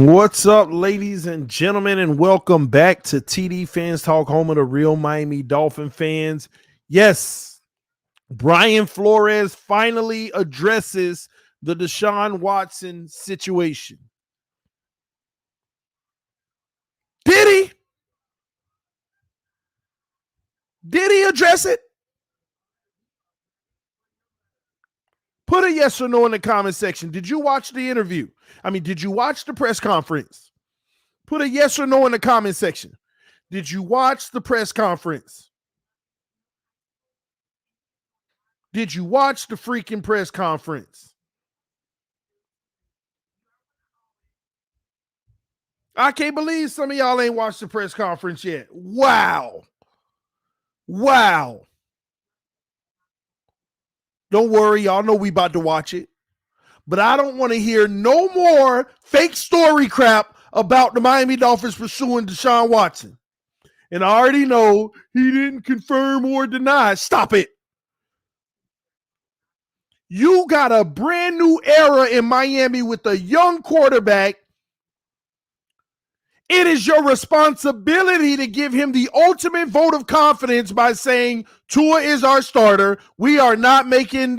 What's up, ladies and gentlemen, and welcome back to TD Fans Talk, home of the real Miami Dolphin fans. Yes, Brian Flores finally addresses the Deshaun Watson situation. Did he? Did he address it? Put a yes or no in the comment section. Did you watch the interview? Did you watch the press conference? Put a yes or no in the comment section. Did you watch the press conference? Did you watch the freaking press conference? I can't believe some of y'all ain't watched the press conference yet. Wow. Don't worry, y'all know we about to watch it. But I don't want to hear no more fake story crap about the Miami Dolphins pursuing Deshaun Watson. And I already know he didn't confirm or deny. Stop it. You got a brand new era in Miami with a young quarterback. It is your responsibility to give him the ultimate vote of confidence by saying Tua is our starter. We are not making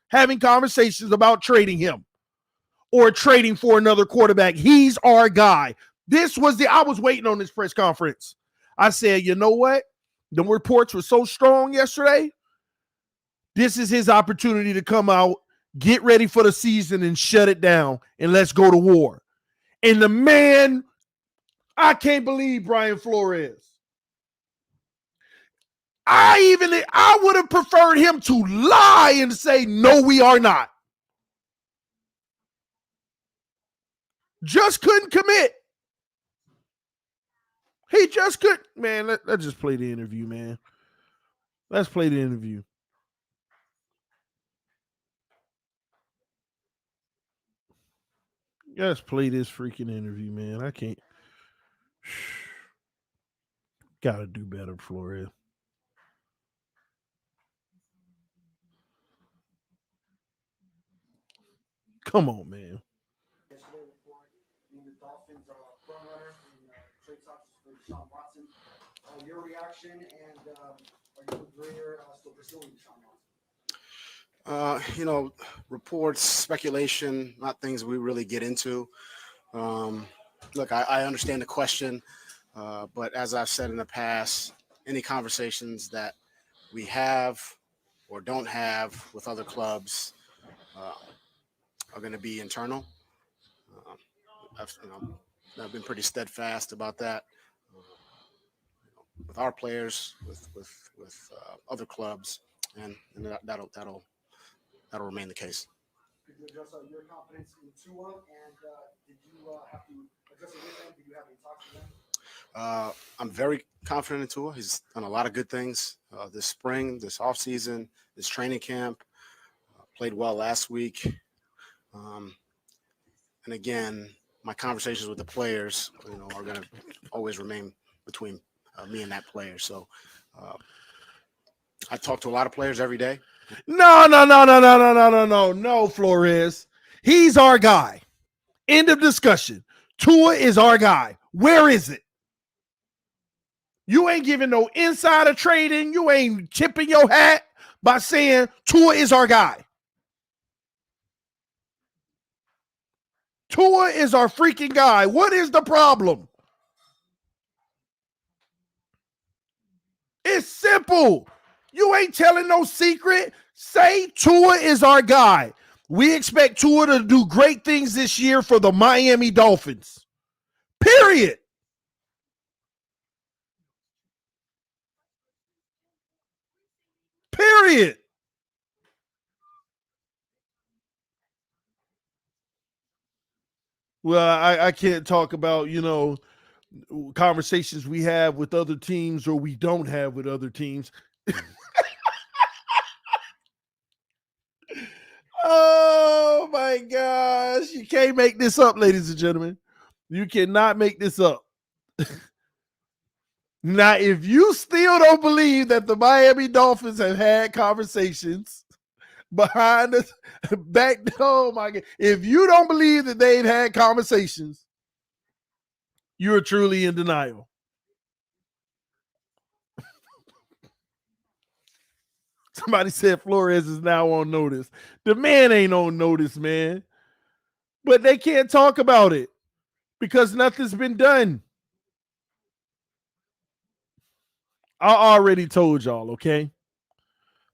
having conversations about trading him or trading for another quarterback. He's our guy. I was waiting on this press conference. I said, you know what? The reports were so strong yesterday. This is his opportunity to come out, get ready for the season, and shut it down, and let's go to war. And the man, I can't believe Brian Flores. I would have preferred him to lie and say, no, we are not. Just couldn't commit. He just couldn't. Man, let's just play the interview, man. Let's play the interview. Let's play this freaking interview, man. I can't. Gotta do better, Flores. Come on, man. The Dolphins are a front runner in trade talks for Deshaun Watson. Your reaction, and are you still pursuing Deshaun Watson? Reports, speculation, not things we really get into. Look, I understand the question, but as I've said in the past, any conversations that we have or don't have with other clubs are going to be internal. I've been pretty steadfast about that with our players, with other clubs, and that'll remain the case. Could you address your confidence in Tua, and did you have to address it with them? Did you have any talks with them? I'm very confident in Tua. He's done a lot of good things this spring, this offseason, this training camp. Played well last week. And again, my conversations with the players, are going to always remain between me and that player. So I talk to a lot of players every day. No, Flores. He's our guy. End of discussion. Tua is our guy. Where is it? You ain't giving no insider trading. You ain't tipping your hat by saying Tua is our guy. Tua is our freaking guy. What is the problem? It's simple. You ain't telling no secret. Say Tua is our guy. We expect Tua to do great things this year for the Miami Dolphins. Period. Period. Well, I can't talk about, conversations we have with other teams or we don't have with other teams. Oh, my gosh. You can't make this up, ladies and gentlemen. You cannot make this up. Now, if you still don't believe that the Miami Dolphins have had conversations behind us, oh my God. If you don't believe that they've had conversations, you're truly in denial. Somebody said Flores is now on notice. The man ain't on notice, man. But they can't talk about it because nothing's been done. I already told y'all, okay?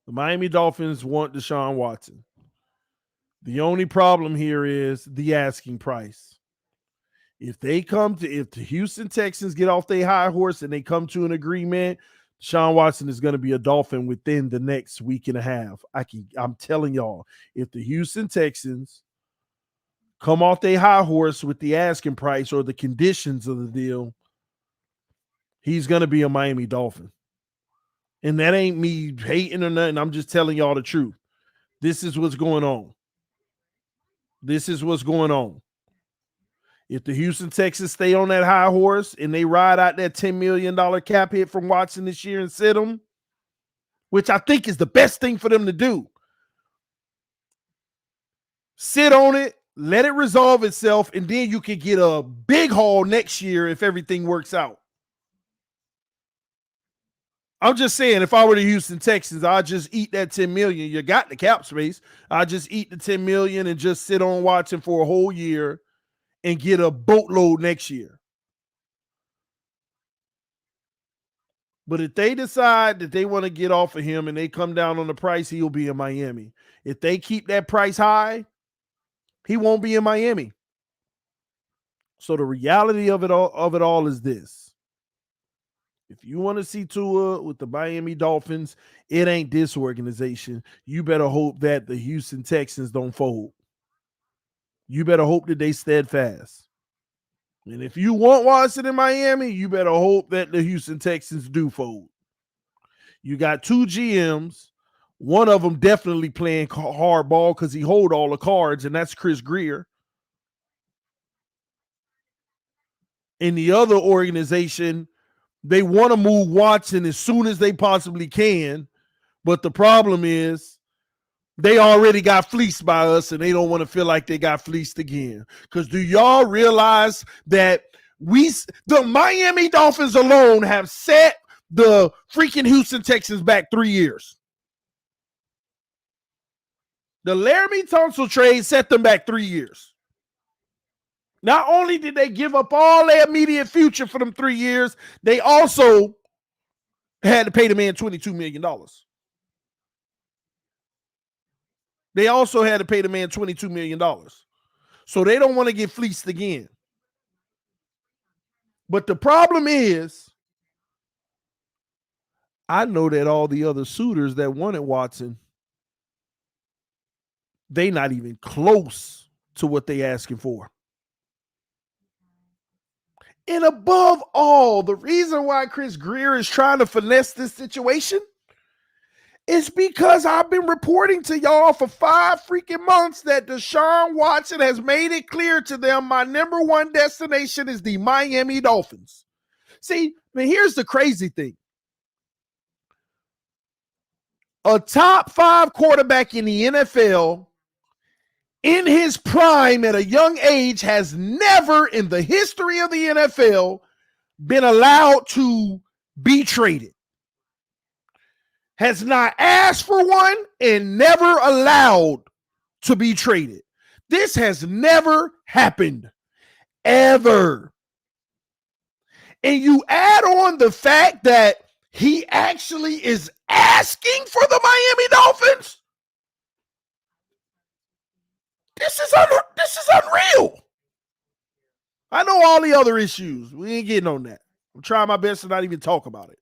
The Miami Dolphins want Deshaun Watson. The only problem here is the asking price. If the Houston Texans get off their high horse and they come to an agreement, Deshaun Watson is going to be a Dolphin within the next week and a half. I'm telling y'all, if the Houston Texans come off their high horse with the asking price or the conditions of the deal, he's going to be a Miami Dolphin. And that ain't me hating or nothing. I'm just telling y'all the truth. This is what's going on. This is what's going on. If the Houston Texans stay on that high horse and they ride out that $10 million cap hit from Watson this year and sit them, which I think is the best thing for them to do. Sit on it, let it resolve itself, and then you can get a big haul next year if everything works out. I'm just saying, if I were the Houston Texans, I'd just eat that $10 million. You got the cap space. I'd just eat the $10 million and just sit on Watson for a whole year and get a boatload next year. But if they decide that they want to get off of him and they come down on the price, he'll be in Miami. If they keep that price high, he won't be in Miami. So the reality of it all is this. If you want to see Tua with the Miami Dolphins, it ain't this organization. You better hope that the Houston Texans don't fold. You better hope that they steadfast. And if you want Watson in Miami, you better hope that the Houston Texans do fold. You got two GMs. One of them definitely playing hard ball because he hold all the cards, and that's Chris Grier. In the other organization, they want to move Watson as soon as they possibly can, but the problem is they already got fleeced by us, and they don't want to feel like they got fleeced again. Because do y'all realize that the Miami Dolphins alone have set the freaking Houston Texans back 3 years? The Laramie Tunsil trade set them back 3 years. Not only did they give up all their immediate future for them 3 years, they also had to pay the man $22 million. They also had to pay the man $22 million. So they don't want to get fleeced again. But the problem is, I know that all the other suitors that wanted Watson, they not even close to what they asking for. And above all, the reason why Chris Grier is trying to finesse this situation is because I've been reporting to y'all for 5 freaking months that Deshaun Watson has made it clear to them my number one destination is the Miami Dolphins. See, I mean, here's the crazy thing. A top 5 quarterback in the NFL in his prime at a young age has never in the history of the NFL been allowed to be traded. Has not asked for one and never allowed to be traded. This has never happened, ever. And you add on the fact that he actually is asking for the Miami Dolphins. This is unreal. I know all the other issues. We ain't getting on that. I'm trying my best to not even talk about it.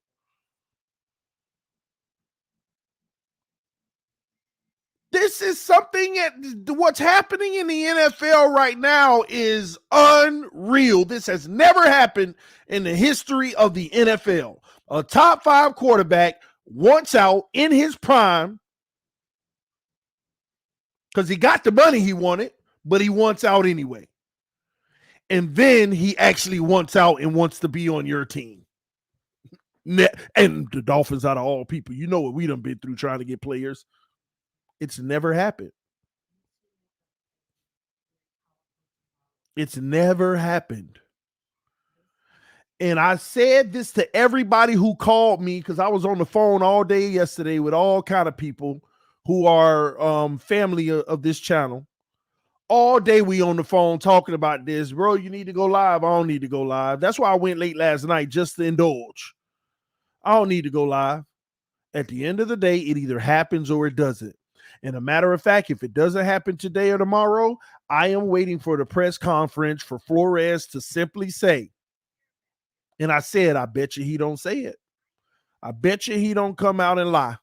This is something what's happening in the NFL right now is unreal. This has never happened in the history of the NFL. A top 5 quarterback wants out in his prime because he got the money he wanted, but he wants out anyway. And then he actually wants out and wants to be on your team. And the Dolphins, out of all people, you know what we done been through trying to get players. It's never happened. It's never happened. And I said this to everybody who called me because I was on the phone all day yesterday with all kind of people who are family of this channel. All day we on the phone talking about this. Bro, you need to go live. I don't need to go live. That's why I went late last night, just to indulge. I don't need to go live. At the end of the day, it either happens or it doesn't. And a matter of fact, if it doesn't happen today or tomorrow, I am waiting for the press conference for Flores to simply say, and I said, I bet you he don't say it. I bet you he don't come out and lie.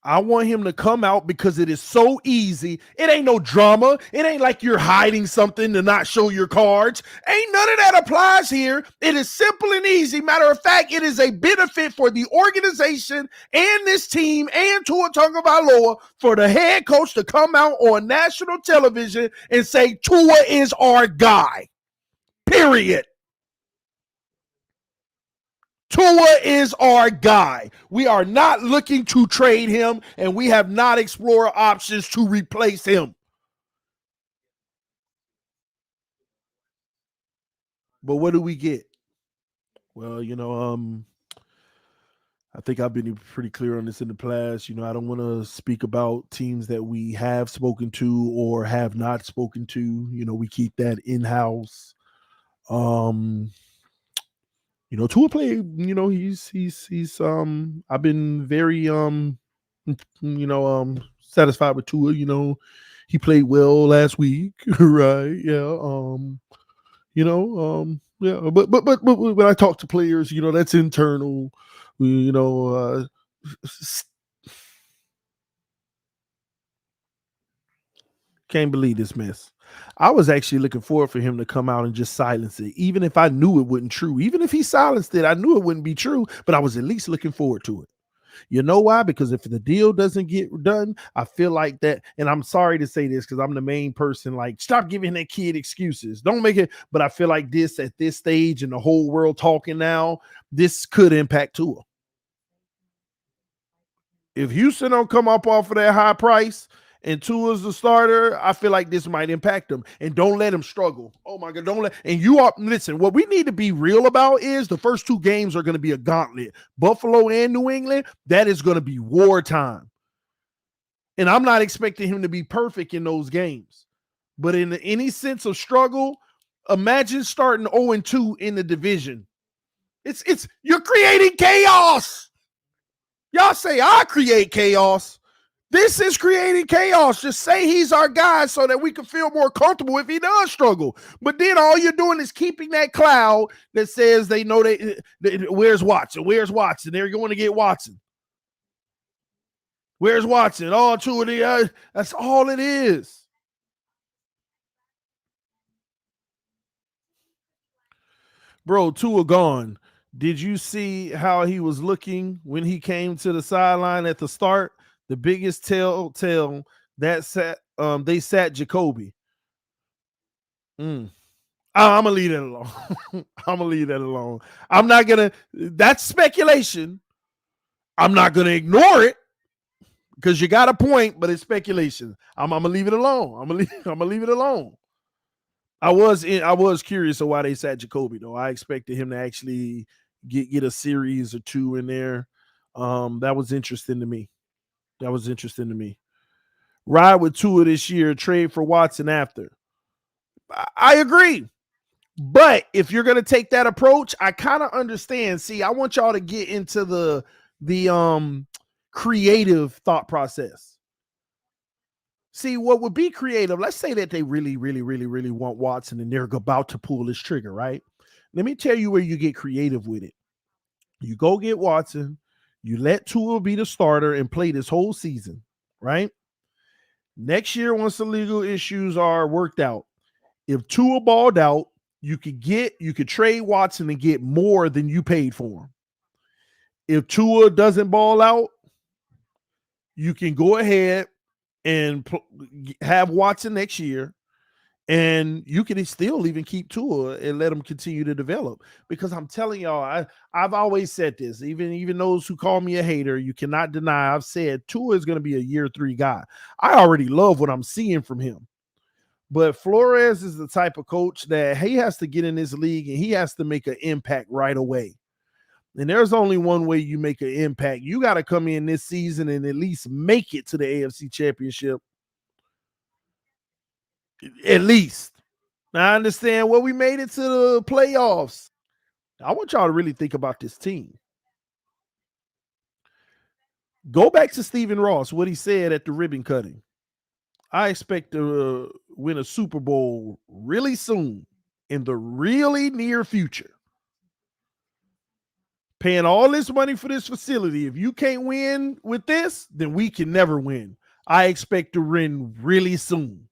I want him to come out because it is so easy. It ain't no drama. It ain't like you're hiding something to not show your cards. Ain't none of that applies here. It is simple and easy. Matter of fact, it is a benefit for the organization and this team and Tua Tagovailoa for the head coach to come out on national television and say, Tua is our guy. Period. Tua is our guy. We are not looking to trade him, and we have not explored options to replace him. But what do we get? Well, I think I've been pretty clear on this in the past. I don't want to speak about teams that we have spoken to or have not spoken to. We keep that in-house. Tua played, he's I've been very satisfied with Tua. He played well last week, right? Yeah. Yeah, but when I talk to players, that's internal. Can't believe this mess. I was actually looking forward for him to come out and just silence it, even if I knew it wasn't true. Even if he silenced it, I knew it wouldn't be true, but I was at least looking forward to it. You know why? Because if the deal doesn't get done, I feel like that, and I'm sorry to say this because I'm the main person, like, stop giving that kid excuses. Don't make it, but I feel like this at this stage and the whole world talking now, this could impact Tua. If Houston don't come up off of that high price, and Tua's the starter, I feel like this might impact him. And don't let him struggle. Oh my God, listen, what we need to be real about is the first 2 games are going to be a gauntlet. Buffalo and New England, that is going to be wartime. And I'm not expecting him to be perfect in those games. But in any sense of struggle, imagine starting 0-2 in the division. You're creating chaos. Y'all say I create chaos. This is creating chaos. Just say he's our guy so that we can feel more comfortable if he does struggle. But then all you're doing is keeping that cloud that says they know where's Watson? Where's Watson? They're going to get Watson. Where's Watson? Oh, two of the that's all it is. Bro, Tua gone. Did you see how he was looking when he came to the sideline at the start? The biggest telltale that they sat Jacoby. I'm gonna leave that alone. I'm gonna leave that alone. I'm not gonna. That's speculation. I'm not gonna ignore it because you got a point, but it's speculation. I'm gonna leave it alone. I'm gonna leave it alone. I was curious of why they sat Jacoby though. I expected him to actually get a series or two in there. That was interesting to me. Ride with Tua this year, trade for Watson after. I agree. But if you're going to take that approach, I kind of understand. See, I want y'all to get into the creative thought process. See, what would be creative, let's say that they really, really, really, really want Watson and they're about to pull this trigger, right? Let me tell you where you get creative with it. You go get Watson, you let Tua be the starter and play this whole season, right? Next year, once the legal issues are worked out, if Tua balled out, you could trade Watson and get more than you paid for him. If Tua doesn't ball out, you can go ahead and have Watson next year, and you can still even keep Tua and let him continue to develop. Because I'm telling y'all, I've always said this, even those who call me a hater, you cannot deny I've said Tua is going to be a year 3 guy. I already love what I'm seeing from him. But Flores is the type of coach that he has to get in this league and he has to make an impact right away. And there's only one way you make an impact. You got to come in this season and at least make it to the AFC Championship. At least. Now, I understand, well, we made it to the playoffs. I want y'all to really think about this team. Go back to Stephen Ross, what he said at the ribbon cutting. I expect to win a Super Bowl really soon, in the really near future. Paying all this money for this facility. If you can't win with this, then we can never win. I expect to win really soon.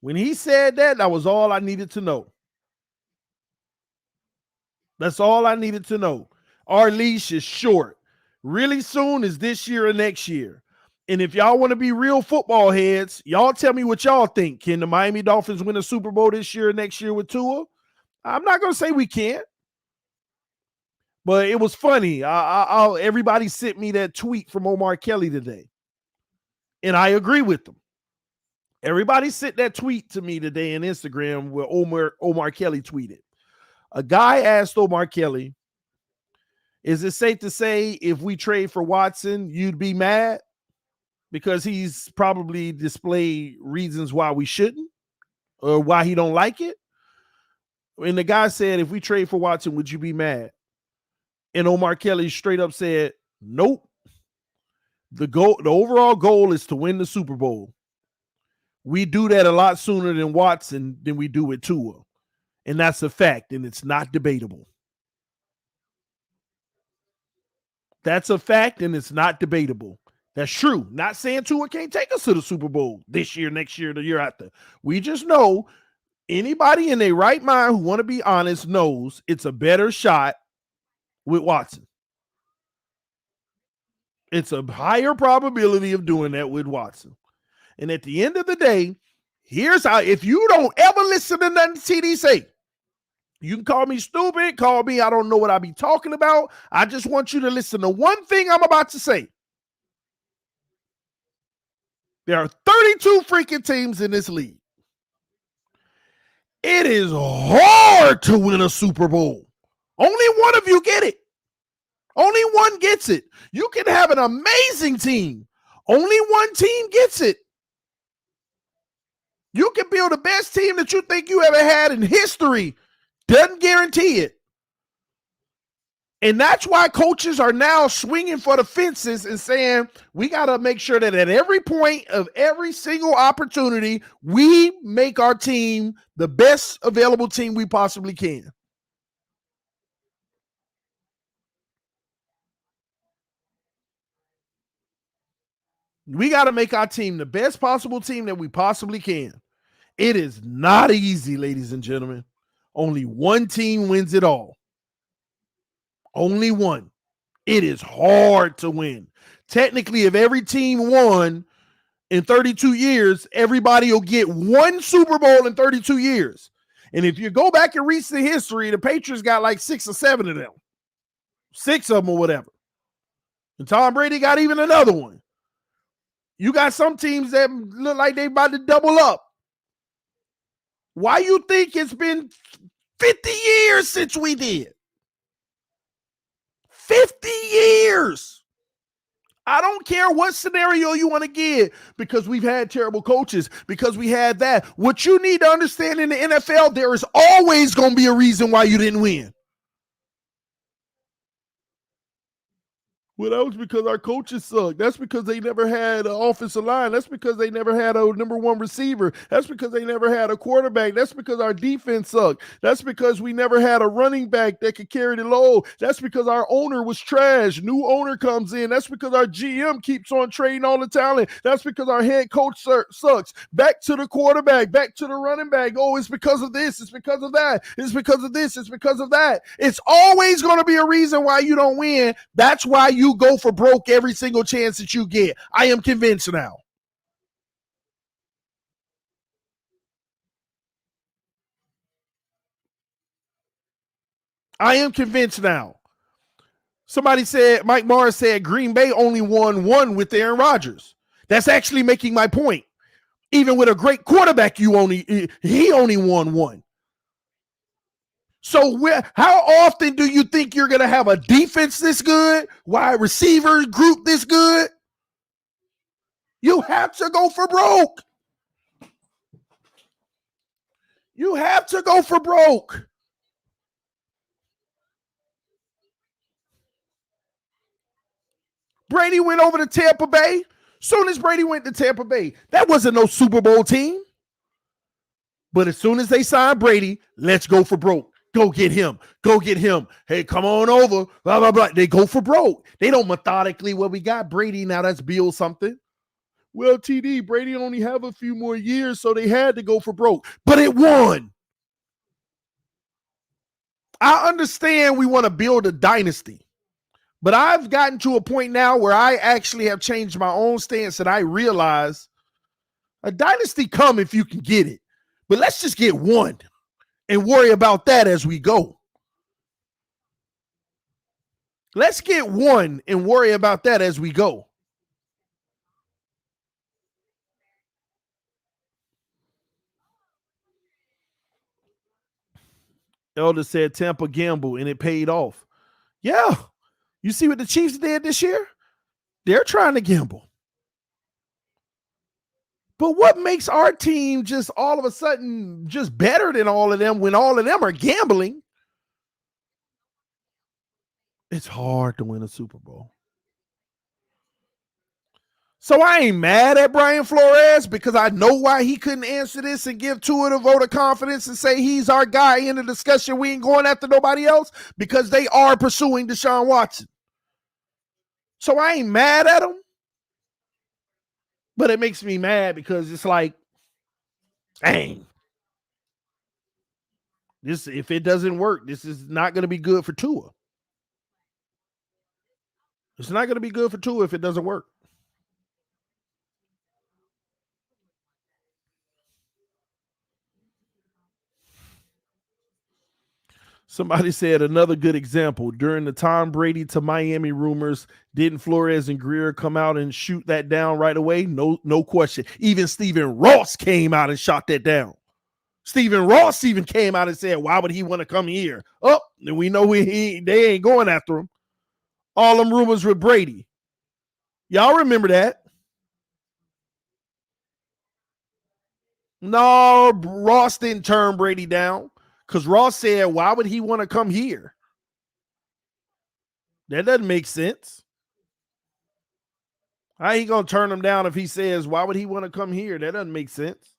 When he said that, that was all I needed to know. That's all I needed to know. Our leash is short. Really soon is this year or next year. And if y'all want to be real football heads, y'all tell me what y'all think. Can the Miami Dolphins win a Super Bowl this year or next year with Tua? I'm not going to say we can't. But it was funny. Everybody sent me that tweet from Omar Kelly today. And I agree with them. Everybody sent that tweet to me today on Instagram where Omar Kelly tweeted. A guy asked Omar Kelly, is it safe to say if we trade for Watson, you'd be mad? Because he's probably displayed reasons why we shouldn't or why he don't like it. And the guy said, if we trade for Watson, would you be mad? And Omar Kelly straight up said, nope. The overall goal is to win the Super Bowl. We do that a lot sooner than Watson than we do with Tua. And that's a fact, and it's not debatable. That's a fact, and it's not debatable. That's true. Not saying Tua can't take us to the Super Bowl this year, next year, the year after. We just know anybody in their right mind who want to be honest knows it's a better shot with Watson. It's a higher probability of doing that with Watson. And at the end of the day, here's how, if you don't ever listen to nothing TD say, you can call me stupid, call me, I don't know what I be talking about. I just want you to listen to one thing I'm about to say. There are 32 freaking teams in this league. It is hard to win a Super Bowl. Only one of you get it. Only one gets it. You can have an amazing team. Only one team gets it. You can build the best team that you think you ever had in history. Doesn't guarantee it. And that's why coaches are now swinging for the fences and saying, we got to make sure that at every point of every single opportunity, we make our team the best available team we possibly can. We got to make our team the best possible team that we possibly can. It is not easy, ladies and gentlemen. Only one team wins it all. Only one. It is hard to win. Technically, if every team won in 32 years, everybody will get one Super Bowl in 32 years. And if you go back in recent history, the Patriots got like 6 or 7 of them. 6 of them or whatever. And Tom Brady got even another one. You got some teams that look like they about to double up. Why you think it's been 50 years since we did? 50 years. I don't care what scenario you want to give, because we've had terrible coaches, because we had that. What you need to understand in the NFL, there is always going to be a reason why you didn't win. Well, that was because our coaches sucked. That's because they never had an offensive line. That's because they never had a number one receiver. That's because they never had a quarterback. That's because our defense sucked. That's because we never had a running back that could carry the load. That's because our owner was trash. New owner comes in. That's because our GM keeps on trading all the talent. That's because our head coach sucks. Back to the quarterback. Back to the running back. Oh, it's because of this. It's because of that. It's because of this. It's because of that. It's always going to be a reason why you don't win. That's why you go for broke every single chance that you get. I am convinced now. I am convinced now. Somebody said, Mike Morris said Green Bay only won 1 with Aaron Rodgers. That's actually making my point. Even with a great quarterback, he only won 1. So how often do you think you're going to have a defense this good, wide receiver group this good? You have to go for broke. You have to go for broke. Brady went over to Tampa Bay. Soon as Brady went to Tampa Bay, that wasn't no Super Bowl team. But as soon as they signed Brady, let's go for broke. Go get him. Go get him. Hey, come on over. Blah, blah, blah. They go for broke. They don't methodically, well, we got Brady. Now let's build something. Well, TD, Brady only have a few more years, so they had to go for broke. But it won. I understand we want to build a dynasty. But I've gotten to a point now where I actually have changed my own stance, and I realize a dynasty come if you can get it. But let's just get one and worry about that as we go. Let's get one and worry about that as we go. Elder said Tampa gamble and it paid off. Yeah. You see what the Chiefs did this year? They're trying to gamble. But what makes our team just all of a sudden just better than all of them when all of them are gambling? It's hard to win a Super Bowl. So I ain't mad at Brian Flores because I know why he couldn't answer this and give Tua the vote of confidence and say he's our guy in the discussion. We ain't going after nobody else because they are pursuing Deshaun Watson. So I ain't mad at him. But it makes me mad because it's like, dang. If it doesn't work, this is not going to be good for Tua. It's not going to be good for Tua if it doesn't work. Somebody said another good example. During the Tom Brady to Miami rumors, didn't Flores and Greer come out and shoot that down right away? No question. Even Stephen Ross came out and shot that down. Stephen Ross even came out and said, why would he want to come here? Oh, and we know they ain't going after him. All them rumors with Brady. Y'all remember that? No, Ross didn't turn Brady down because Ross said, why would he want to come here? That doesn't make sense. How he gonna turn him down if he says, why would he want to come here? That doesn't make sense.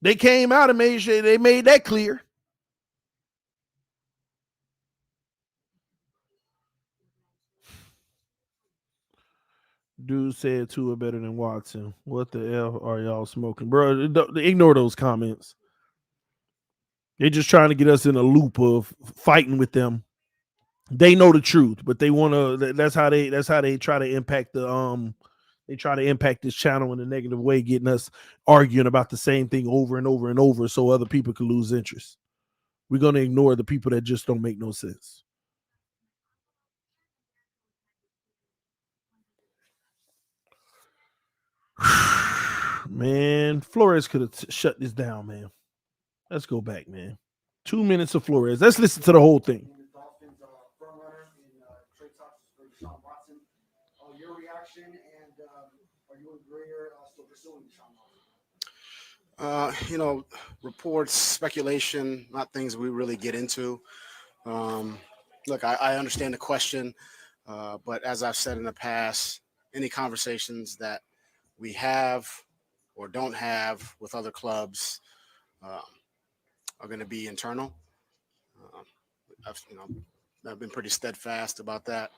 They came out and made sure they made that clear. Dude said Tua better than Watson. What the hell are y'all smoking? Bro, ignore those comments. They're just trying to get us in a loop of fighting with them. They know the truth, but they want to. That's how they try to impact the They try to impact this channel in a negative way, getting us arguing about the same thing over and over and over, so other people can lose interest. We're gonna ignore the people that just don't make no sense. Man, Flores could have shut this down, man. Let's go back, man. 2 minutes of Flores. Let's listen to the whole thing. The Dolphins front runner in trade talks for Deshaun Watson. Your reaction, and are you and Greer still pursuing Deshaun Watson? Reports, speculation, not things we really get into. Look, I understand the question, but as I've said in the past, any conversations that we have or don't have with other clubs are going to be internal. I've been pretty steadfast about that.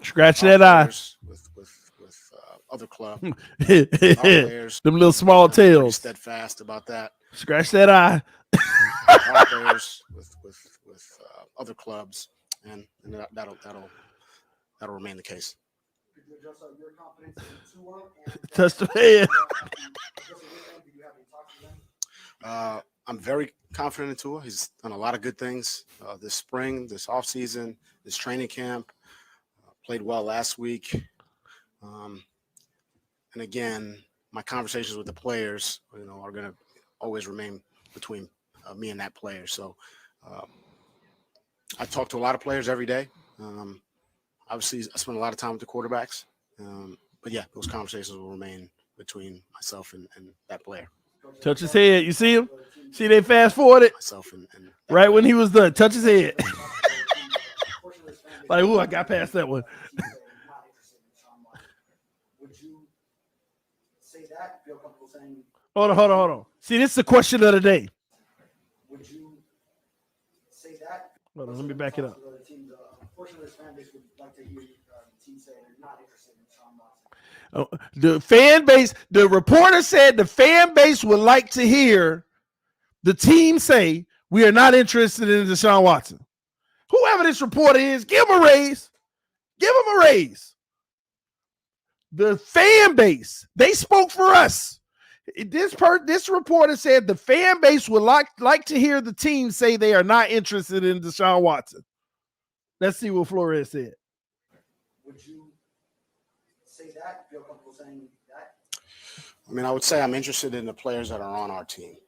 Scratch that eye. With other clubs. Them little small tails. Steadfast about that. Scratch that eye. Our players with other clubs, and that'll remain the case. Could you address your confidence in Tua? And, Touch the head. do you have any talks with them? I'm very confident in Tua. He's done a lot of good things this spring, this offseason, this training camp. Played well last week. And again, my conversations with the players, are going to always remain between me and that player. So I talk to a lot of players every day. Obviously, I spend a lot of time with the quarterbacks. But yeah, those conversations will remain between myself and that player. Touch his head. You see him? See, they fast forwarded. Myself and right player. When he was done. Touch his head. Like, ooh, I got past that one. Would you say that? Feel comfortable saying? Hold on. See, this is the question of the day. Would you say that? Hold on, let me back it up. Unfortunately, this fan base would like to hear the team say they're not interested in Deshaun Watson. The fan base, the reporter said the fan base would like to hear the team say we are not interested in Deshaun Watson. Whoever this reporter is, give him a raise. Give him a raise. The fan base, they spoke for us. This reporter said the fan base would like to hear the team say they are not interested in Deshaun Watson. Let's see what Flores said. Would you say that? Feel comfortable saying that? I mean, I would say I'm interested in the players that are on our team.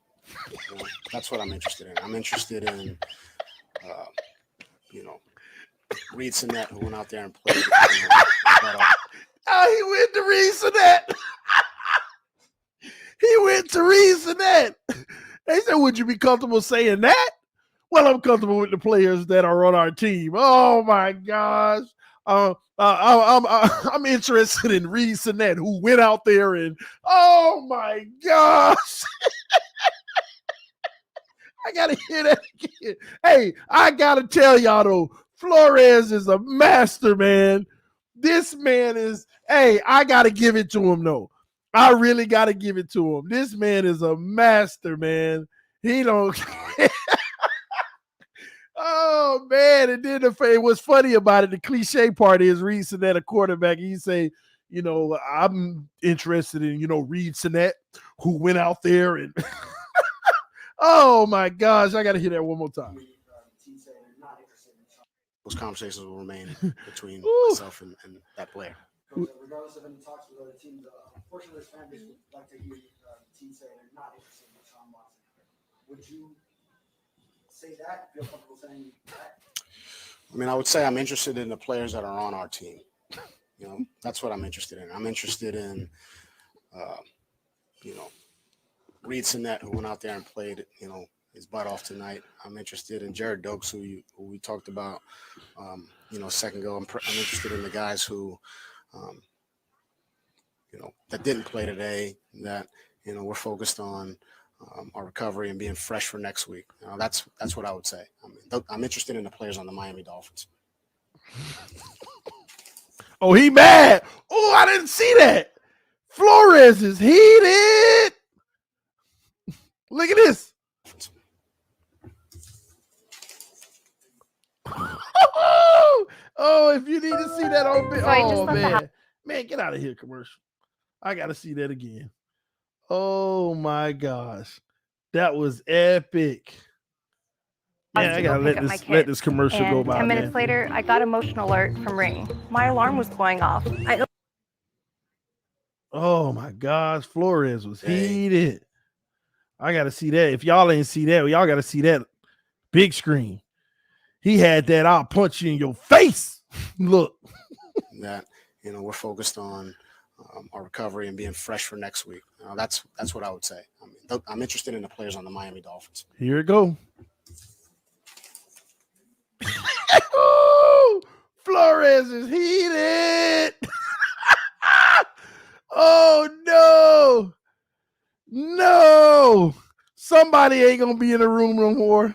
That's what I'm interested in. I'm interested in, Reed Sinnett, who went out there and played. He went to Reed Sinnett. He went to Reed Sinnett. They said, would you be comfortable saying that? Well, I'm comfortable with the players that are on our team. Oh, my gosh. I'm interested in Reed Sinnett, who went out there and, oh, my gosh. I got to hear that again. Hey, I got to tell y'all, though, Flores is a master, man. This man is, hey, I got to give it to him, though. I really got to give it to him. This man is a master, man. He don't care. Oh, man. And then what's funny about it, the cliche part is Reed Sinnett, a quarterback. He say, I'm interested in, Reed Sinnett, who went out there and oh, my gosh. I got to hear that one more time. Those conversations will remain between myself and that player. Regardless of any talks with other teams, unfortunately, this fan base would like to hear the team say they're not interested in Deshaun Watson. Would you say that? Feel comfortable saying that? I mean, I would say I'm interested in the players that are on our team. That's what I'm interested in. I'm interested in, Reed Sinnett, who went out there and played, his butt off tonight. I'm interested in Jared Dokes, who we talked about, a second ago. I'm interested in the guys who, that didn't play today, that, we're focused on our recovery and being fresh for next week. That's what I would say. I'm interested in the players on the Miami Dolphins. Oh, he mad. Oh, I didn't see that. Flores is heated. Look at this. Oh, if you need to see that on bit. Oh, man. Man, get out of here, commercial. I got to see that again. Oh, my gosh. That was epic. Man, I gotta let this commercial go by. 10 minutes later, I got a motion alert from Ring. My alarm was going off. Oh my gosh, Flores was heated. I gotta see that. If y'all ain't see that, y'all gotta see that big screen. He had that "I'll punch you in your face" look. That we're focused on our recovery and being fresh for next week. That's what I would say. I'm interested in the players on the Miami Dolphins. Here it go. Flores is heated. Oh no. Somebody ain't gonna be in the room no more.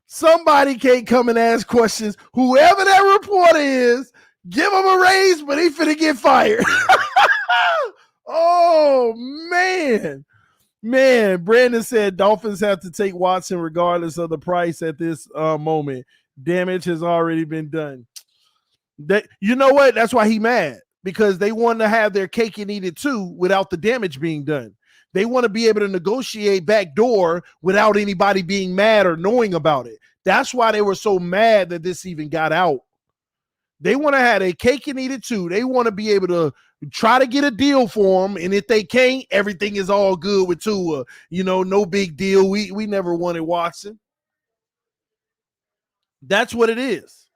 Somebody can't come and ask questions. Whoever that reporter is, give him a raise, but he finna get fired. Oh man, Brandon said Dolphins have to take Watson regardless of the price at this moment. Damage has already been done. You know what? That's why he mad, because they want to have their cake and eat it too without the damage being done. They want to be able to negotiate backdoor without anybody being mad or knowing about it. That's why they were so mad that this even got out. They want to have a cake and eat it too. They want to be able to try to get a deal for them, and if they can't, everything is all good with Tua. No big deal. We never wanted Watson. That's what it is.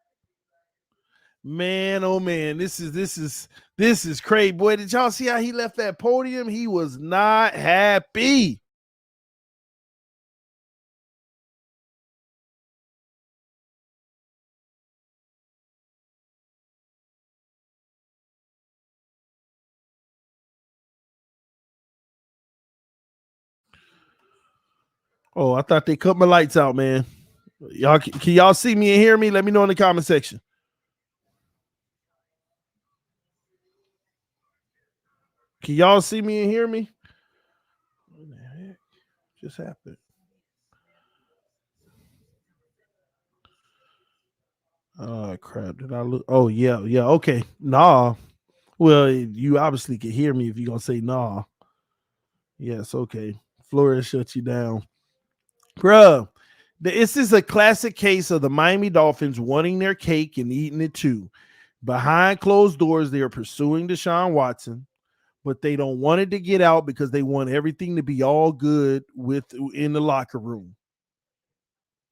Man, oh man, this is crazy, boy. Did y'all see how he left that podium? He was not happy. Oh, I thought they cut my lights out, man. Y'all, can y'all see me and hear me? Let me know in the comment section. Can y'all see me and hear me? What the heck just happened? Oh crap! Did I look? Oh yeah. Okay. Nah. Well, you obviously can hear me if you're gonna say nah. Yes. Okay. Flores shut you down, bruh. This is a classic case of the Miami Dolphins wanting their cake and eating it too. Behind closed doors, they are pursuing Deshaun Watson, but they don't want it to get out because they want everything to be all good in the locker room.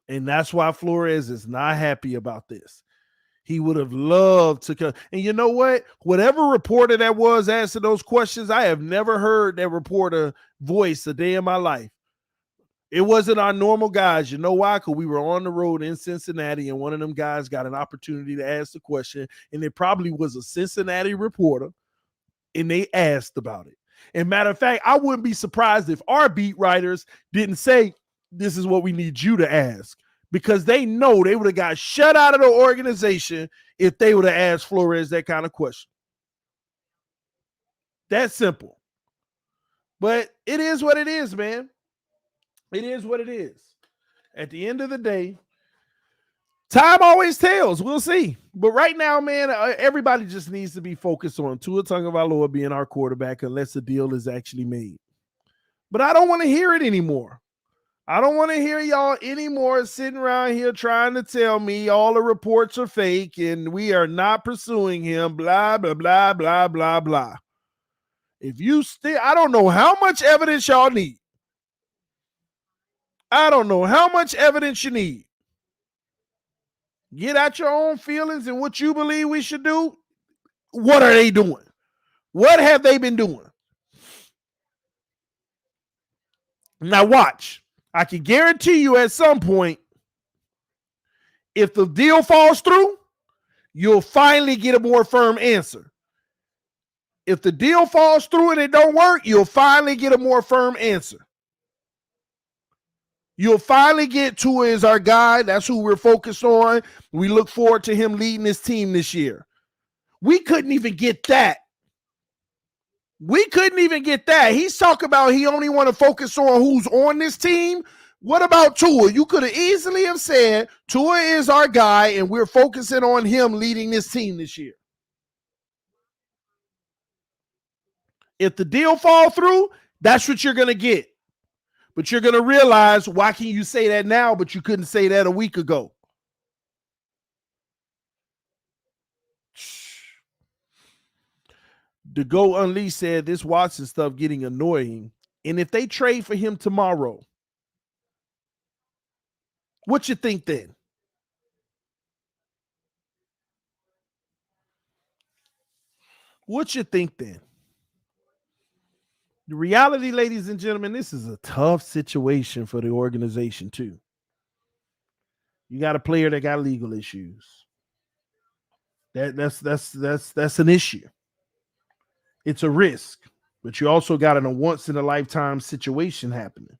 And that's why Flores is not happy about this. He would have loved to come. And you know what? Whatever reporter that was asking those questions, I have never heard that reporter voice a day in my life. It wasn't our normal guys. You know why? Because we were on the road in Cincinnati, and one of them guys got an opportunity to ask the question, and it probably was a Cincinnati reporter, and they asked about it. And matter of fact, I wouldn't be surprised if our beat writers didn't say, this is what we need you to ask, because they know they would have got shut out of the organization if they would have asked Flores that kind of question. That's simple. But it is what it is, man. It is what it is. At the end of the day, time always tells. We'll see. But right now, man, everybody just needs to be focused on Tua Tagovailoa being our quarterback unless the deal is actually made. But I don't want to hear it anymore. I don't want to hear y'all anymore sitting around here trying to tell me all the reports are fake and we are not pursuing him, blah, blah, blah, blah, blah, blah. If you still, I don't know how much evidence y'all need. I don't know how much evidence you need. Get out your own feelings and what you believe we should do. What are they doing? What have they been doing? Now watch. I can guarantee you at some point, if the deal falls through, you'll finally get a more firm answer. If the deal falls through and it don't work, you'll finally get a more firm answer. You'll finally get Tua is our guy. That's who we're focused on. We look forward to him leading this team this year. We couldn't even get that. We couldn't even get that. He's talking about he only want to focus on who's on this team. What about Tua? You could have easily have said Tua is our guy and we're focusing on him leading this team this year. If the deal fall through, that's what you're going to get. But you're going to realize, why can you say that now, but you couldn't say that a week ago? The Go Unleashed said this Watson stuff getting annoying. And if they trade for him tomorrow, what you think then? What you think then? The reality, ladies and gentlemen, this is a tough situation for the organization too. You got a player that got legal issues. That's an issue. It's a risk, but you also got a once in a lifetime situation happening.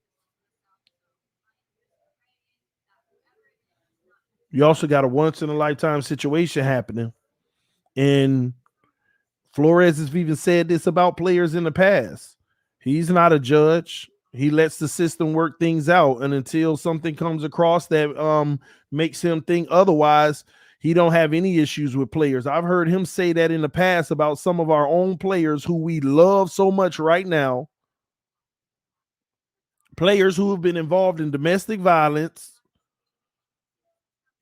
You also got a once in a lifetime situation happening. And Flores has even said this about players in the past. He's not a judge. He lets the system work things out. And until something comes across that makes him think otherwise, he don't have any issues with players. I've heard him say that in the past about some of our own players who we love so much right now. Players who have been involved in domestic violence,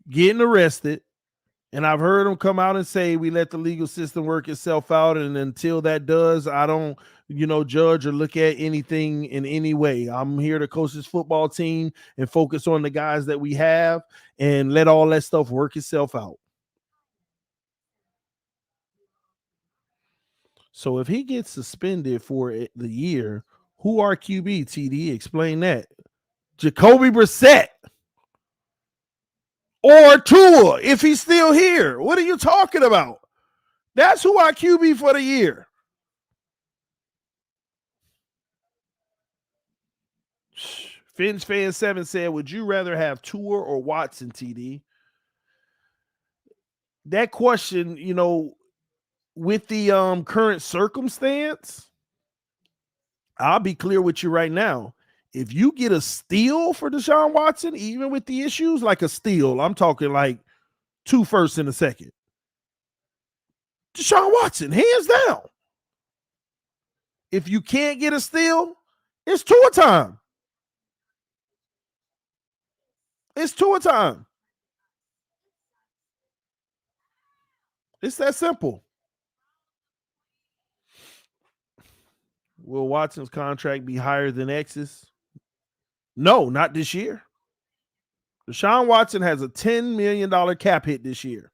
getting arrested. And I've heard him come out and say, we let the legal system work itself out. And until that does, I don't, judge or look at anything in any way. I'm here to coach this football team and focus on the guys that we have and let all that stuff work itself out. So if he gets suspended for the year, who are QB, TD? Explain that. Jacoby Brissett. Or Tua, if he's still here. What are you talking about? That's who our QB for the year. Fins Fan 7 said, would you rather have Tua or Watson, TD? That question, with the current circumstance, I'll be clear with you right now. If you get a steal for Deshaun Watson, even with the issues, like a steal, I'm talking like 2 firsts and a second. Deshaun Watson, hands down. If you can't get a steal, it's Tua time. It's Tua time. It's that simple. Will Watson's contract be higher than X's? No, not this year. Deshaun Watson has a $10 million cap hit this year.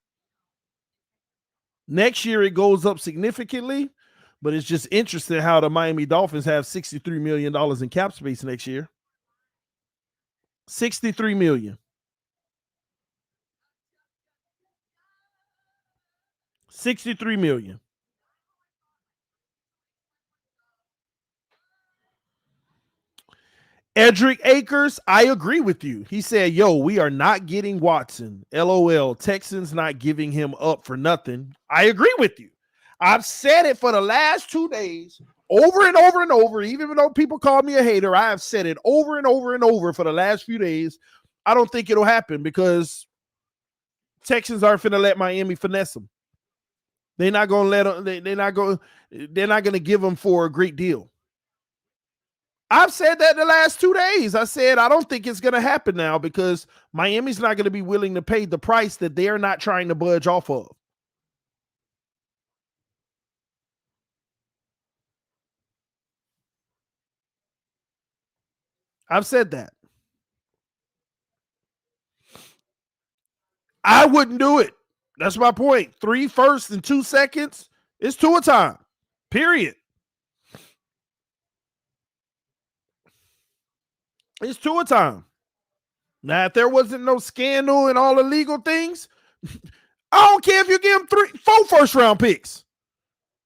Next year, it goes up significantly, but it's just interesting how the Miami Dolphins have $63 million in cap space next year. $63 million. $63 million. Edric Akers, I agree with you. He said, we are not getting Watson. LOL. Texans not giving him up for nothing. I agree with you. I've said it for the last 2 days, over and over and over. Even though people call me a hater, I have said it over and over and over for the last few days. I don't think it'll happen because Texans aren't finna let Miami finesse them. They're not gonna let them. They're not gonna give them for a great deal. I've said that the last 2 days. I said, I don't think it's going to happen now because Miami's not going to be willing to pay the price that they're not trying to budge off of. I've said that. I wouldn't do it. That's my point. 3 firsts and 2 seconds. It's Tua time. Period. It's Tua time. Now, if there wasn't no scandal and all the legal things, I don't care if you give him 4 first-round picks.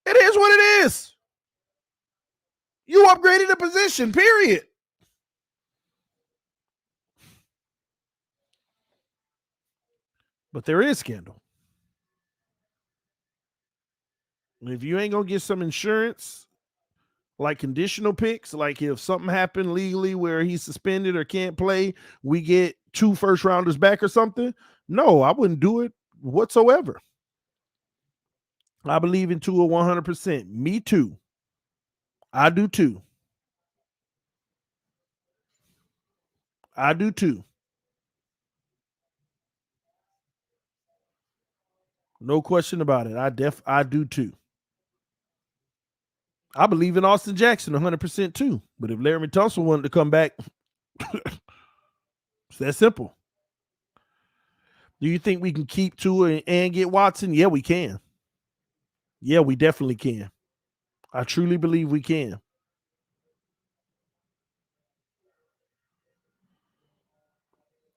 It is what it is. You upgraded the position, period. But there is scandal. If you ain't going to get some insurance, like conditional picks, like if something happened legally where he's suspended or can't play, we get 2 first-rounders back or something, no, I wouldn't do it whatsoever. I believe in Tua 100%. Me too. I do too. I do too. No question about it. I do too. I believe in Austin Jackson 100% too. But if Laramie Tunsil wanted to come back, it's that simple. Do you think we can keep Tua and get Watson? Yeah, we can. Yeah, we definitely can. I truly believe we can.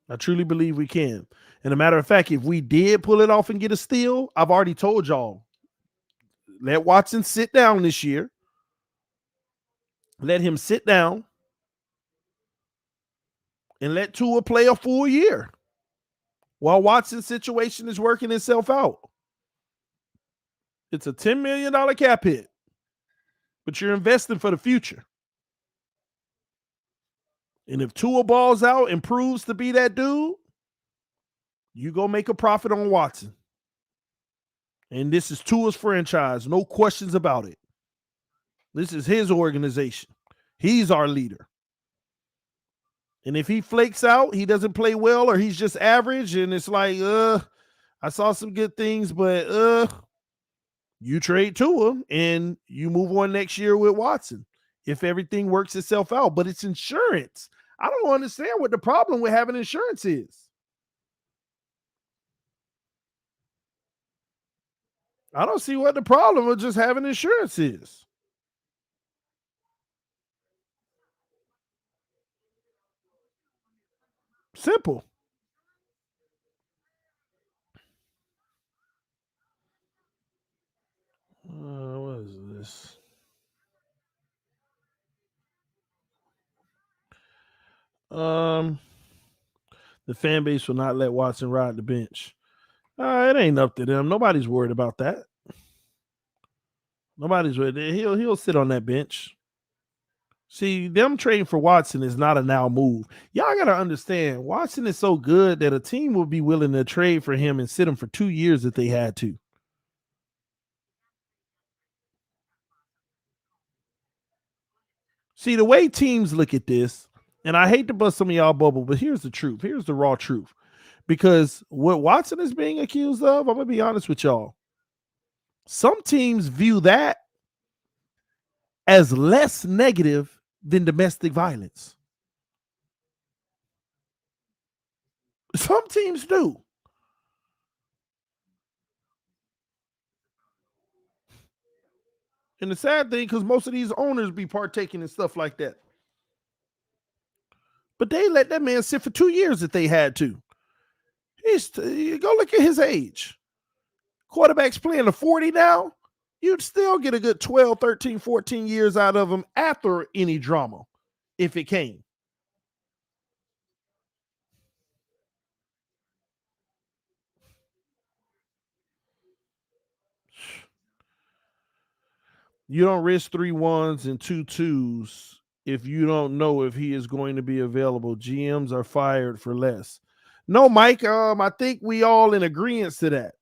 I truly believe we can. And a matter of fact, if we did pull it off and get a steal, I've already told y'all, let Watson sit down this year. Let him sit down and let Tua play a full year while Watson's situation is working itself out. It's a $10 million cap hit, but you're investing for the future. And if Tua balls out and proves to be that dude, you go make a profit on Watson. And this is Tua's franchise. No questions about it. This is his organization. He's our leader. And if he flakes out, he doesn't play well, or he's just average, and it's like, I saw some good things, but you trade Tua and you move on next year with Watson if everything works itself out. But it's insurance. I don't understand what the problem with having insurance is. I don't see what the problem with just having insurance is. Simple. What is this? The fan base will not let Watson ride the bench. It ain't up to them. Nobody's worried about that. Nobody's worried. He'll sit on that bench. See, them trading for Watson is not a now move. Y'all got to understand, Watson is so good that a team would be willing to trade for him and sit him for 2 years if they had to. See, the way teams look at this, and I hate to bust some of y'all bubble, but here's the truth. Here's the raw truth. Because what Watson is being accused of, I'm going to be honest with y'all. Some teams view that as less negative than domestic violence. Some teams do. And the sad thing, because most of these owners be partaking in stuff like that. But they let that man sit for 2 years if they had to. Go look at his age. Quarterback's playing a 40 now. You'd still get a good 12, 13, 14 years out of him after any drama, if it came. You don't risk 3 1s and 2 2s if you don't know if he is going to be available. GMs are fired for less. No, Mike, I think we all in agreement to that.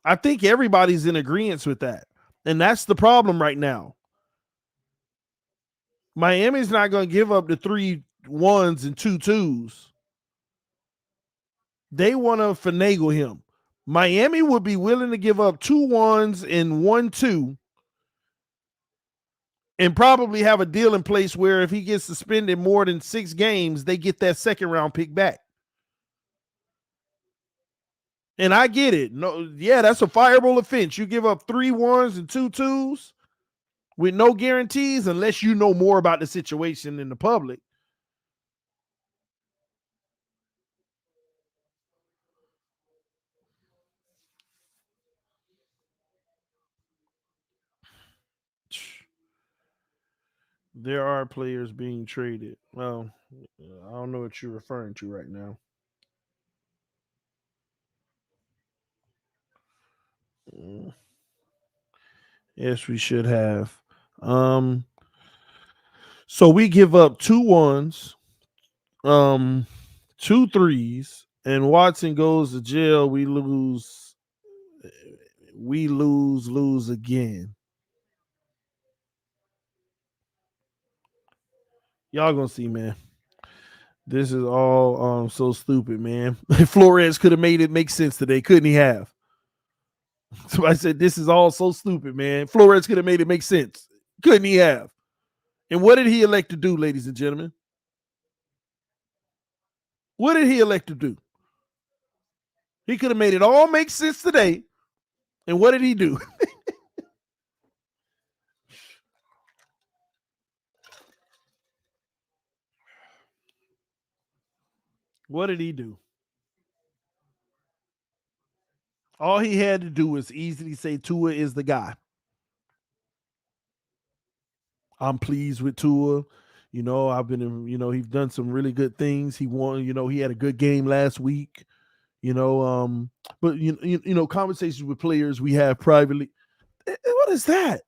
I think everybody's in agreement with that. And that's the problem right now. Miami's not going to give up the 3 1s and 2 2s. They want to finagle him. Miami would be willing to give up 2 1s and 1 2 and probably have a deal in place where if he gets suspended more than 6 games, they get that second round pick back. And I get it. No, yeah, that's a fireable offense. You give up 3 1s and 2 2s. with no guarantees unless you know more about the situation in the public. There are players being traded. Well, I don't know what you're referring to right now. Yes, we should have. So we give up 2 1s, 2 3s, and Watson goes to jail. We lose again. Y'all gonna see, man. This is all so stupid, man. Flores could have made it make sense today, couldn't he have? So I said, this is all so stupid, man. Flores could have made it make sense, couldn't he have? And what did he elect to do, ladies and gentlemen? What did he elect to do? He could have made it all make sense today. And what did he do? What did he do? All he had to do was easily say Tua is the guy. I'm pleased with Tua. You know, I've been, he's done some really good things. He won, he had a good game last week. But conversations with players we have privately. What is that?